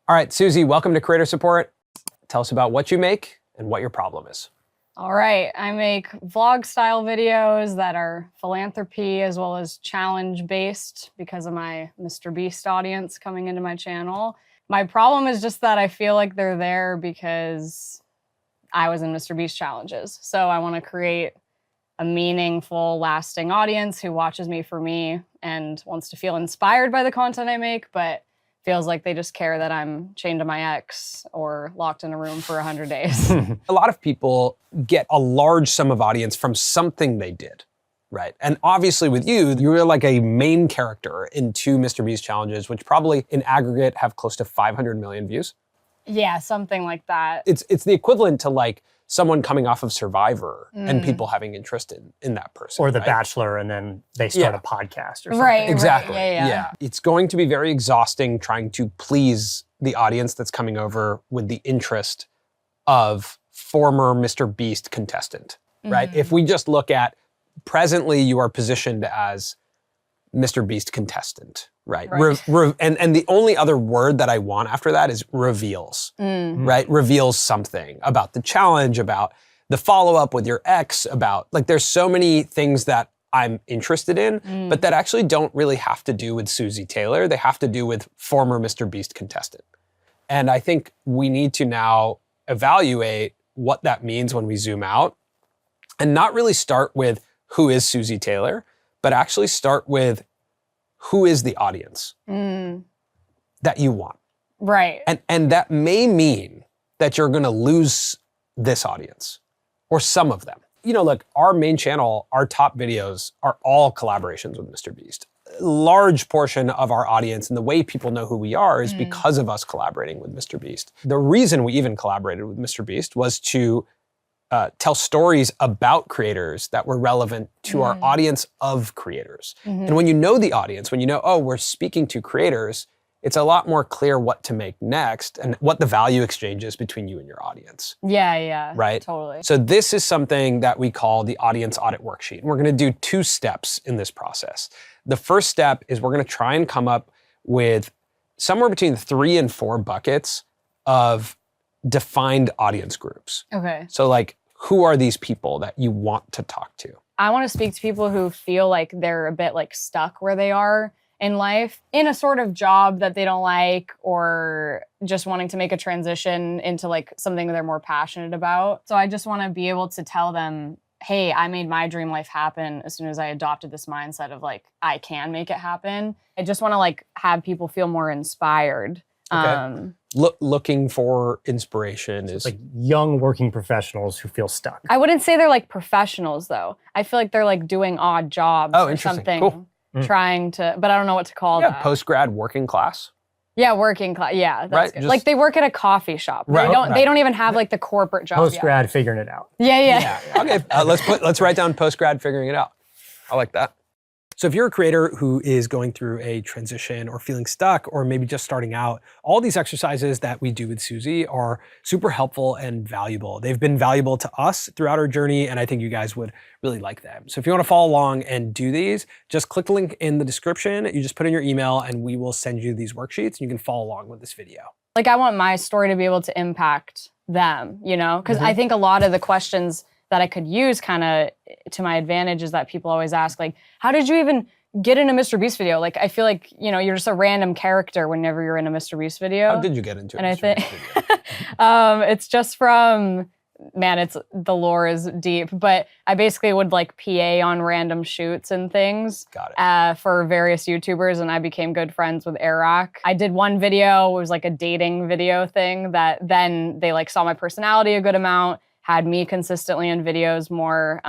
All right, Susie, welcome to Creator Support. Tell us about what you make and what your problem is. All right, I make vlog style videos that are philanthropy as well as challenge based because of my Mr. Beast audience coming into my channel. My problem is just that I feel like they're there because I was in Mr. Beast challenges. So I want to create a meaningful, lasting audience who watches me for me and wants to feel inspired by the content I make, but feels like they just care that I'm chained to my ex or locked in a room for 100 days. A lot of people get a large sum of audience from something they did, right? And obviously with you, you're like a main character in 2 Mr. Beast challenges, which probably in aggregate have close to 500 million views. Yeah, something like that. It's the equivalent to like someone coming off of Survivor and people having interest in that person. Or The right? Bachelor, and then they start a podcast or something. Right, Exactly. Right. Yeah. It's going to be very exhausting trying to please the audience that's coming over with the interest of former Mr. Beast contestant, right? If we just look at presently, you are positioned as Mr. Beast contestant, right? And the only other word that I want after that is reveals, right? Reveals something about the challenge, about the follow-up with your ex, about like there's so many things that I'm interested in, but that actually don't really have to do with Susie Taylor. They have to do with former Mr. Beast contestant. And I think we need to now evaluate what that means when we zoom out and not really start with who is Susie Taylor, but actually start with who is the audience that you want. Right. And that may mean that you're gonna lose this audience or some of them. You know, look, our main channel, our top videos are all collaborations with Mr. Beast. A large portion of our audience and the way people know who we are is because of us collaborating with Mr. Beast. The reason we even collaborated with Mr. Beast was to tell stories about creators that were relevant to our audience of creators. And when you know the audience, when you know, oh, we're speaking to creators, it's a lot more clear what to make next and what the value exchange is between you and your audience. Yeah. Right? Totally. So this is something that we call the audience audit worksheet. And we're gonna do 2 steps in this process. The first step is we're gonna try and come up with somewhere between 3 and 4 buckets of defined audience groups. Okay. So like, who are these people that you want to talk to? I want to speak to people who feel like they're a bit like stuck where they are in life, in a sort of job that they don't like, or just wanting to make a transition into like something they're more passionate about. So I just want to be able to tell them, hey, I made my dream life happen as soon as I adopted this mindset of like, I can make it happen. I just want to like have people feel more inspired. Okay. Looking for inspiration is Like young working professionals who feel stuck. I wouldn't say they're like professionals though. I feel like they're like doing odd jobs or interesting. something. Cool. Trying to, but I don't know what to call that. post-grad working class. Yeah, working class. Yeah, that's Right, good. just- Like they work at a coffee shop. Right. They don't even have like the corporate job Post-grad figuring it out. yet. Yeah. Okay, let's write down post-grad figuring it out. I like that. So if you're a creator who is going through a transition or feeling stuck or maybe just starting out, all these exercises that we do with Susie are super helpful and valuable. They've been valuable to us throughout our journey, and I think you guys would really like them. So if you want to follow along and do these, just click the link in the description. You just put in your email and we will send you these worksheets and you can follow along with this video. Like I want my story to be able to impact them, you know? Because I think a lot of the questions that I could use kind of to my advantage is that people always ask like, how did you even get in a Mr. Beast video? Like, I feel like, you know, you're just a random character whenever you're in a Mr. Beast video. How did you get into it? And I think it's just from, man, the lore is deep, but I basically would like PA on random shoots and things. Got it. For various YouTubers, and I became good friends with Eric. I did one video, it was like a dating video thing that then they like saw my personality a good amount, had me consistently in videos more.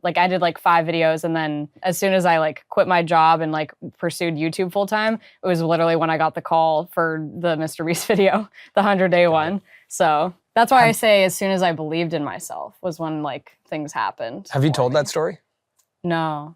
Like I did like 5 videos, and then as soon as I like quit my job and like pursued YouTube full time, it was literally when I got the call for the Mr. Beast video, the 100-day one. So that's why I say as soon as I believed in myself was when like things happened. Have you told that story? No.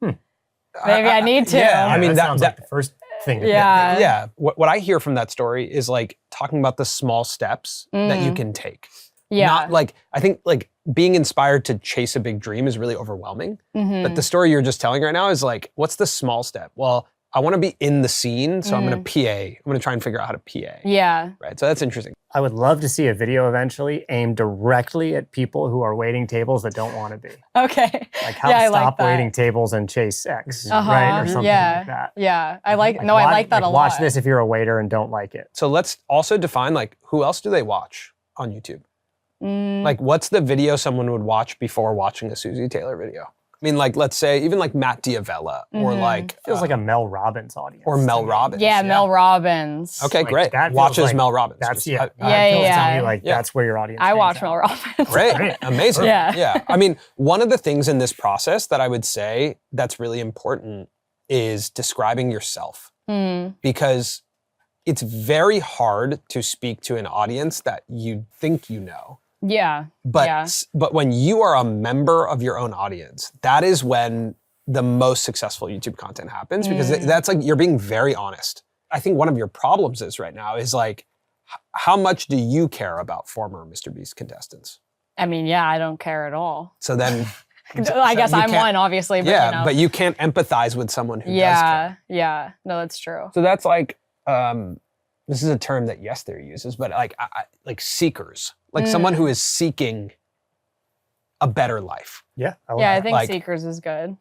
Maybe I need to. Yeah, I mean, that sounds like the first thing. Yeah. Yeah, what I hear from that story is like talking about the small steps that you can take. Yeah. Not like, I think like being inspired to chase a big dream is really overwhelming. But the story you're just telling right now is like, what's the small step? Well, I want to be in the scene, so I'm going to PA. I'm going to try and figure out how to PA. Yeah. Right. So that's interesting. I would love to see a video eventually aimed directly at people who are waiting tables that don't want to be. Okay. Like how Yeah, I to like stop that. waiting tables and chase X, Uh-huh, right? Or something yeah. like that. Yeah. I like that a lot. Watch this if you're a waiter and don't like it. So let's also define like who else do they watch on YouTube? Mm, Like what's the video someone would watch before watching a Susie Taylor video? I mean, like, let's say even like Matt Diavella or like Feels like a Mel Robbins audience. or Mel to me. Robbins. yeah, Mel Robbins. Okay, Like, great. that feels Watches like- Mel Robbins. That's Just- yeah. I- That feels to yeah. me like Yeah. that's where your audience. I hangs watch out. Mel Robbins. Great. Great. Amazing. Yeah. Yeah. I mean, one of the things in this process that I would say that's really important is describing yourself, because it's very hard to speak to an audience that you think you know. Yeah. But Yeah. but when you are a member of your own audience, that is when the most successful YouTube content happens, because that's like you're being very honest. I think one of your problems is right now is like, how much do you care about former Mr. Beast contestants? I mean, yeah, I don't care at all. So then, I guess you I'm can't- one, obviously. But, yeah, you know. but you can't empathize with someone who does care. Yeah. Yeah. No, that's true. So that's like, this is a term that Yester uses, but like, like seekers, like someone who is seeking a better life. Yeah. Yeah, I think Like- Seekers is good.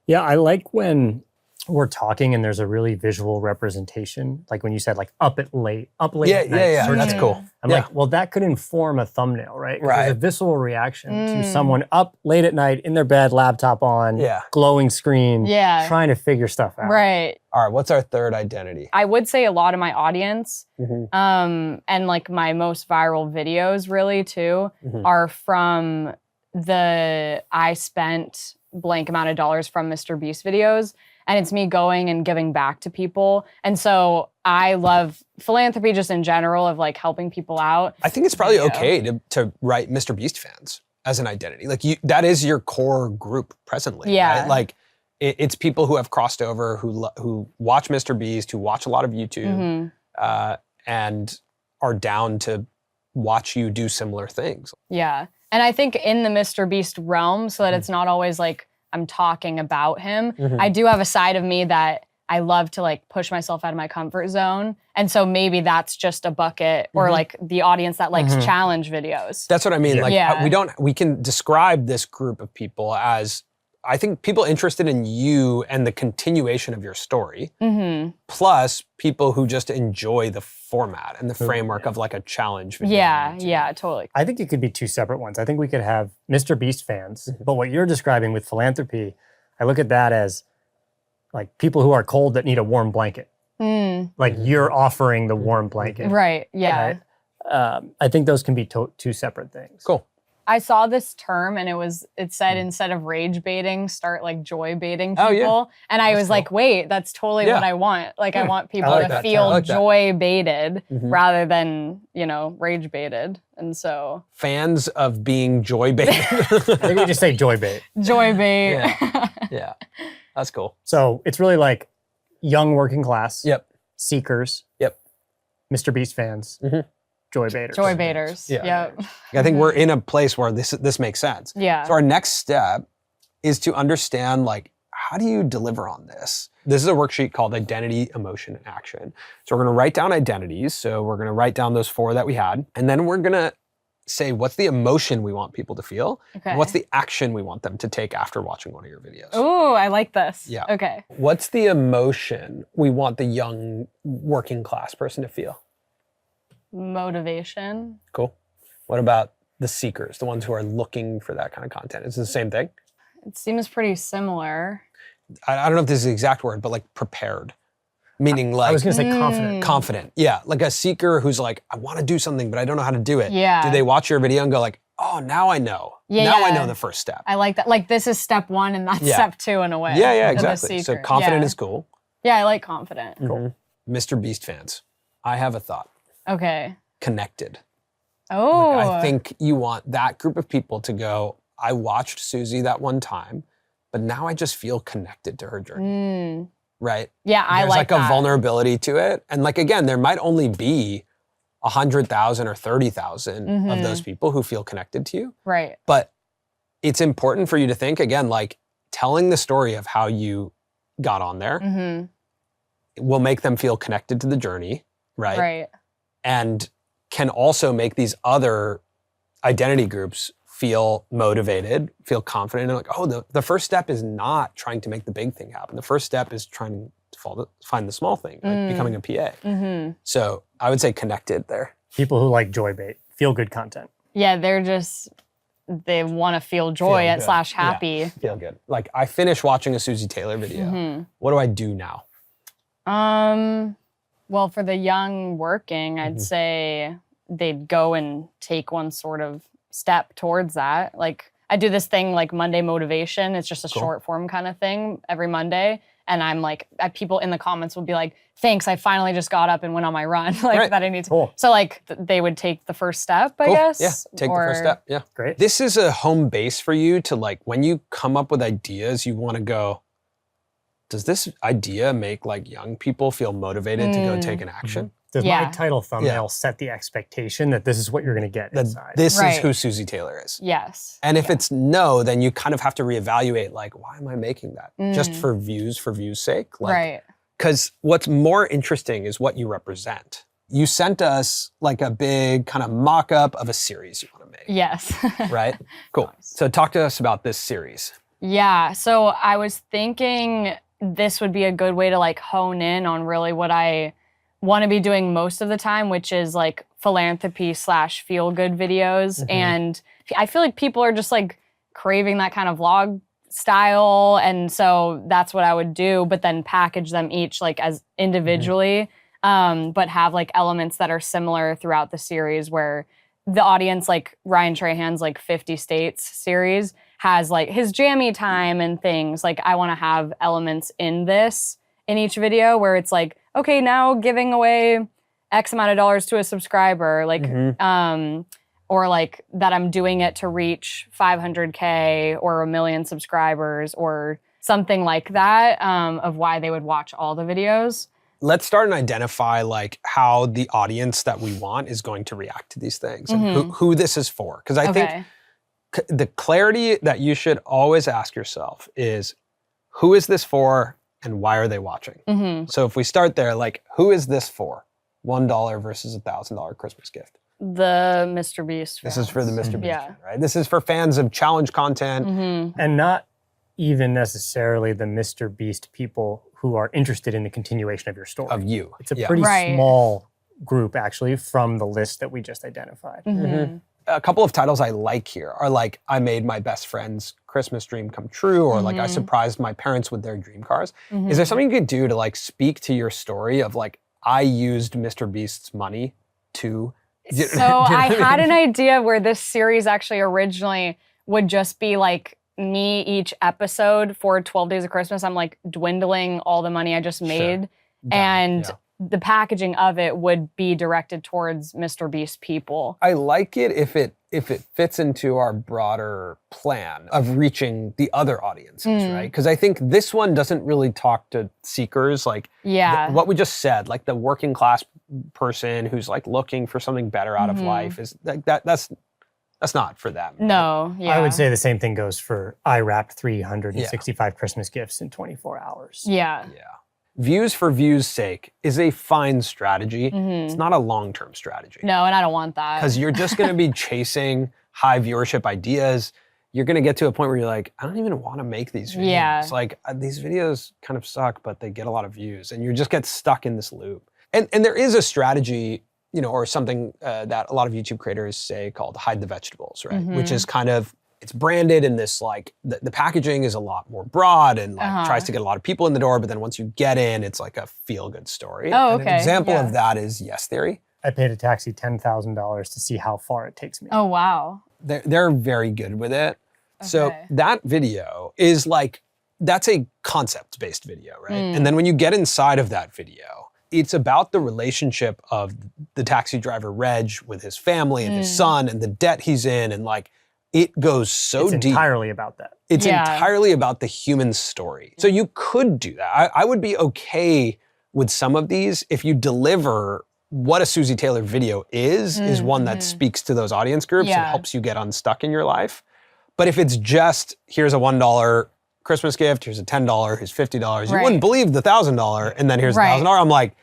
Yeah, I like when we're talking and there's a really visual representation. Like when you said like up late Yeah, at night yeah, searching. that's cool. I'm like, well, that could inform a thumbnail, right? 'Cause Right. There's a visceral reaction to someone up late at night in their bed, laptop on, Yeah. glowing screen, Yeah. trying to figure stuff out. Right. All right, what's our third identity? I would say a lot of my audience, Mhm. and like my most viral videos really too, Mhm. are from the I spent blank amount of dollars from Mr. Beast videos. And it's me going and giving back to people. And so I love philanthropy just in general, of like helping people out. I think it's probably video. okay to write Mr. Beast fans as an identity. Like that is your core group presently. Yeah. Right? Like it's people who have crossed over, who watch Mr. Beast, who watch a lot of YouTube, and are down to watch you do similar things. Yeah. And I think in the Mr. Beast realm, so that it's not always like I'm talking about him, I do have a side of me that I love to like push myself out of my comfort zone. And so maybe that's just a bucket, or like the audience that likes challenge videos. That's what I mean. Yeah. Like Yeah. we can describe this group of people as, I think, people interested in you and the continuation of your story, plus people who just enjoy the format and the framework of like a challenge video. Yeah, on YouTube. yeah, totally. I think it could be two separate ones. I think we could have Mr. Beast fans, but what you're describing with philanthropy, I look at that as like people who are cold that need a warm blanket. Like you're offering the warm blanket. Right, yeah. Right? I think those can be two separate things. Cool. I saw this term and it said instead of rage baiting, start like joy baiting people. Oh, yeah. And I was like, wait, that's totally Yeah. what I want. Like I want people like to that. I feel like that. joy baited rather than, rage baited. And so Fans of being joy baited. I think we just say joy bait. joy bait. Yeah, that's cool. So it's really like young working class, Yep. seekers, Yep. Mr. Beast fans, joy baiters. Joy baiters. Yeah. Yep. I think we're in a place where this makes sense. Yeah. So our next step is to understand, like, how do you deliver on this? This is a worksheet called Identity, Emotion, and Action. So we're going to write down identities. So we're going to write down those 4 that we had. And then we're going to say, what's the emotion we want people to feel? Okay. And what's the action we want them to take after watching one of your videos? Ooh, I like this. Yeah. Okay. What's the emotion we want the young working class person to feel? Motivation. Cool. What about the seekers, the ones who are looking for that kind of content? Is it the same thing? It seems pretty similar. I don't know if this is the exact word, but like prepared. Meaning like I was going to say confident. confident. Yeah. Like a seeker who's like, I want to do something, but I don't know how to do it. Yeah. Do they watch your video and go like, oh, now I know. Yeah, now I yeah. know the first step. I like that. Like this is step 1 and that's Yeah. step 2 in a way. Yeah, yeah, of the exactly. So seeker. confident Yeah. is cool. Yeah, I like confident. Cool. Mr. Beast fans, I have a thought. Okay. Connected. Oh. I think you want that group of people to go, I watched Susie that one time, but now I just feel connected to her journey. Right? Yeah, I There's like like a that. vulnerability to it. And like, again, there might only be 100,000 or 30,000 of those people who feel connected to you. Right. But it's important for you to think, again, like telling the story of how you got on there will make them feel connected to the journey, right? Right. And can also make these other identity groups feel motivated, feel confident, and like, oh, the first step is not trying to make the big thing happen. The first step is trying to find the small thing, like becoming a PA. Mm-hmm. So I would say connected there. People who like joy bait, feel good content. Yeah, they want to feel joy Feel at good. / happy. Yeah, feel good. Like I finished watching a Susie Taylor video. Mm-hmm. What do I do now? Well, for the young working, I'd say they'd go and take one sort of step towards that. Like I do this thing like Monday Motivation. It's just a short form kind of thing every Monday. And I'm like, people in the comments will be like, thanks, I finally just got up and went on my run. Like that I need to. Cool. So like they would take the first step, I guess. Yeah, take the first step. Yeah. Great. This is a home base for you to like, when you come up with ideas, you want to go, does this idea make like young people feel motivated to go take an action? Does Yeah. my title thumbnail set the expectation that this is what you're going to get inside? This is Right. who Susie Taylor is. Yes. And if it's no, then you kind of have to reevaluate, like, why am I making that? Just for views' sake? Like, Right. Because what's more interesting is what you represent. You sent us like a big kind of mock-up of a series you want to make, Yes. right? Cool. So talk to us about this series. Yeah, so I was thinking this would be a good way to like hone in on really what I want to be doing most of the time, which is like philanthropy / feel good videos. And I feel like people are just like craving that kind of vlog style. And so that's what I would do, but then package them each like as individually, but have like elements that are similar throughout the series where the audience, like Ryan Trahan's like 50 States series, has like his jammy time and things. Like I want to have elements in each video where it's like, okay, now giving away X amount of dollars to a subscriber, like, or like that I'm doing it to reach 500K or 1 million subscribers or something like that, of why they would watch all the videos. Let's start and identify like how the audience that we want is going to react to these things and who this is for. Because I think the clarity that you should always ask yourself is, who is this for and why are they watching? So if we start there, like, who is this for? $1 versus $1,000 Christmas gift. The Mr. Beast fans. This is for the Mr. Beast fan, right? This is for fans of challenge content. And not even necessarily the Mr. Beast people who are interested in the continuation of your story. Of you. It's a pretty small group, actually, from the list that we just identified. A couple of titles I like here are like, I made my best friend's Christmas dream come true, or like, I surprised my parents with their dream cars. Is there something you could do to like speak to your story of like, I used Mr. Beast's money to... So I had an idea where this series actually originally would just be like me each episode for 12 Days of Christmas. I'm like dwindling all the money I just made. And the packaging of it would be directed towards Mr. Beast people. I like it if it fits into our broader plan of reaching the other audiences, right? Because I think this one doesn't really talk to seekers, like what we just said, like the working class person who's like looking for something better out of life is like that's not for them. Right? No, I would say the same thing goes for I wrapped 365 Christmas gifts in 24 hours. Yeah. Views for views' sake is a fine strategy. It's not a long-term strategy. No, and I don't want that. Because you're just going to be chasing high viewership ideas. You're going to get to a point where you're like, I don't even want to make these videos. Yeah. Like, these videos kind of suck, but they get a lot of views. And you just get stuck in this loop. And there is a strategy, you know, or something that a lot of YouTube creators say called hide the vegetables, right? Which is kind of, it's branded in this like, the packaging is a lot more broad and like tries to get a lot of people in the door, but then once you get in, it's like a feel-good story. Oh, And okay. an example of that is Yes Theory. I paid a taxi $10,000 to see how far it takes me. Oh, wow. They're very good with it. So Okay. that video is like, that's a concept-based video, right? And then when you get inside of that video, it's about the relationship of the taxi driver Reg with his family and his son and the debt he's in, and like, it goes so It's deep. entirely about that. It's entirely about the human story. So you could do that. I would be okay with some of these if you deliver what a Susie Taylor video is one that speaks to those audience groups and helps you get unstuck in your life. But if it's just, here's a $1 Christmas gift, here's a $10, here's $50. You Right. wouldn't believe the $1,000, and then here's Right. $1,000. I'm like,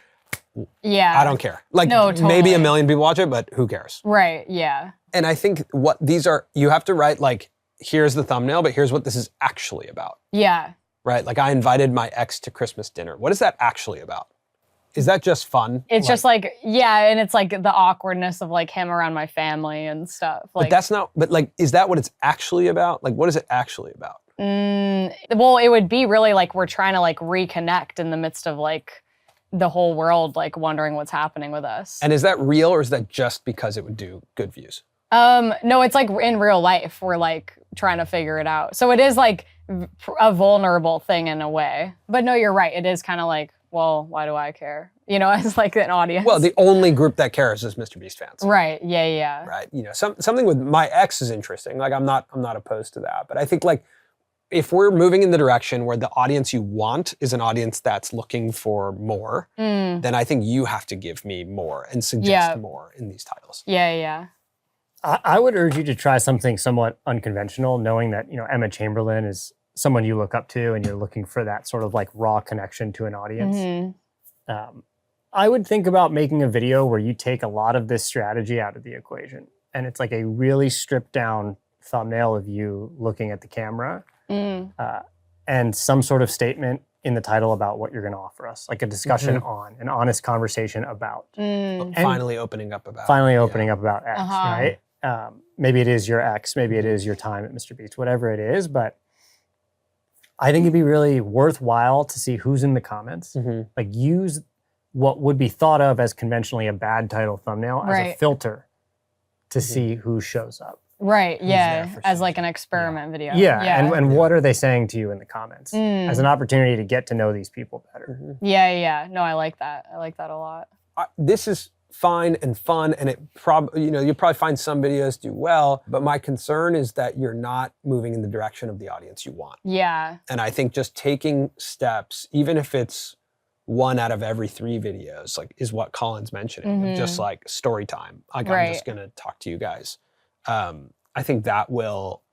Yeah. I don't care. Like No, maybe totally. 1 million people watch it, but who cares? Right, yeah. And I think what these are, you have to write like, here's the thumbnail, but here's what this is actually about, Yeah. right? Like I invited my ex to Christmas dinner. What is that actually about? Is that just fun? It's just like, yeah, and it's like the awkwardness of like him around my family and stuff. Like, but that's not, but like, is that what it's actually about? Like, what is it actually about? well, it would be really like we're trying to like reconnect in the midst of like the whole world like wondering what's happening with us. And is that real or is that just because it would do good views? No, it's like in real life, we're like trying to figure it out. So it is like a vulnerable thing in a way. But no, you're right. It is kind of like, well, why do I care? You know, as like an audience. Well, the only group that cares is Mr. Beast fans. Right. Yeah. Yeah. Right. You know, something with my ex is interesting. Like I'm not opposed to that. But I think like if we're moving in the direction where the audience you want is an audience that's looking for more, then I think you have to give me more and suggest more in these titles. Yeah. Yeah. I would urge you to try something somewhat unconventional, knowing that, you know, Emma Chamberlain is someone you look up to and you're looking for that sort of like raw connection to an audience. I would think about making a video where you take a lot of this strategy out of the equation. And it's like a really stripped down thumbnail of you looking at the camera and some sort of statement in the title about what you're going to offer us, like a discussion on, an honest conversation about. And Finally opening up about X, right? Maybe it is your X, maybe it is your time at Mr. Beast, whatever it is, but I think it'd be really worthwhile to see who's in the comments. Like use what would be thought of as conventionally a bad title thumbnail as a filter to see who shows up. Right. Yeah. there for As Suzie. like an experiment video. Yeah. And what are they saying to you in the comments as an opportunity to get to know these people better? Yeah. Yeah. No, I like that. I like that a lot. This is fine and fun, and it probably, you know, you'll probably find some videos do well, but my concern is that you're not moving in the direction of the audience you want. Yeah. And I think just taking steps, even if it's 1 out of every 3 videos, like is what Colin's mentioning, of just like story time. Like I'm just gonna talk to you guys. I think that will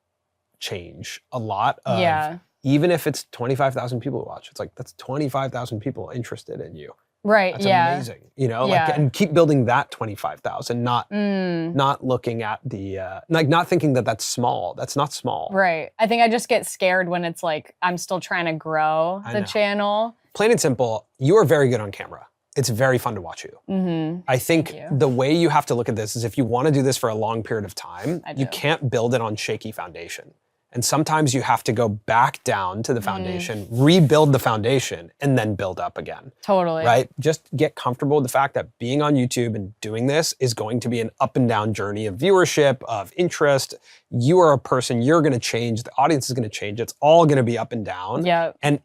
change a lot of, even if it's 25,000 people who watch, it's like, that's 25,000 people interested in you. Right. That's yeah. amazing. You know, like, and keep building that 25,000, not looking at the, like not thinking that that's small. That's not small. Right. I think I just get scared when it's like, I'm still trying to grow the channel. Plain and simple, you are very good on camera. It's very fun to watch you. I think the way you have to look at this is if you want to do this for a long period of time, you can't build it on shaky foundation. And sometimes you have to go back down to the foundation, rebuild the foundation, and then build up again. Totally. Right? Just get comfortable with the fact that being on YouTube and doing this is going to be an up and down journey of viewership, of interest. You are a person, you're going to change, the audience is going to change. It's all going to be up and down. Yeah. And,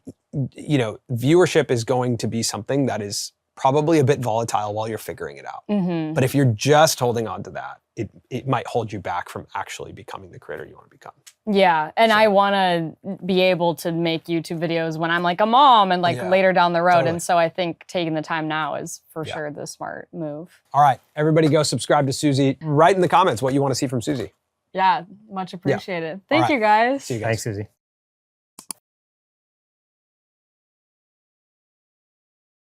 you know, viewership is going to be something that is probably a bit volatile while you're figuring it out. But if you're just holding on to that, it might hold you back from actually becoming the creator you want to become. Yeah, and I want to be able to make YouTube videos when I'm like a mom and like later down the road. Totally. And so I think taking the time now is for sure the smart move. All right, everybody go subscribe to Suzie. Write in the comments what you want to see from Suzie. Yeah, much appreciated. Thank All right. you guys. See you guys. Thanks, Suzie.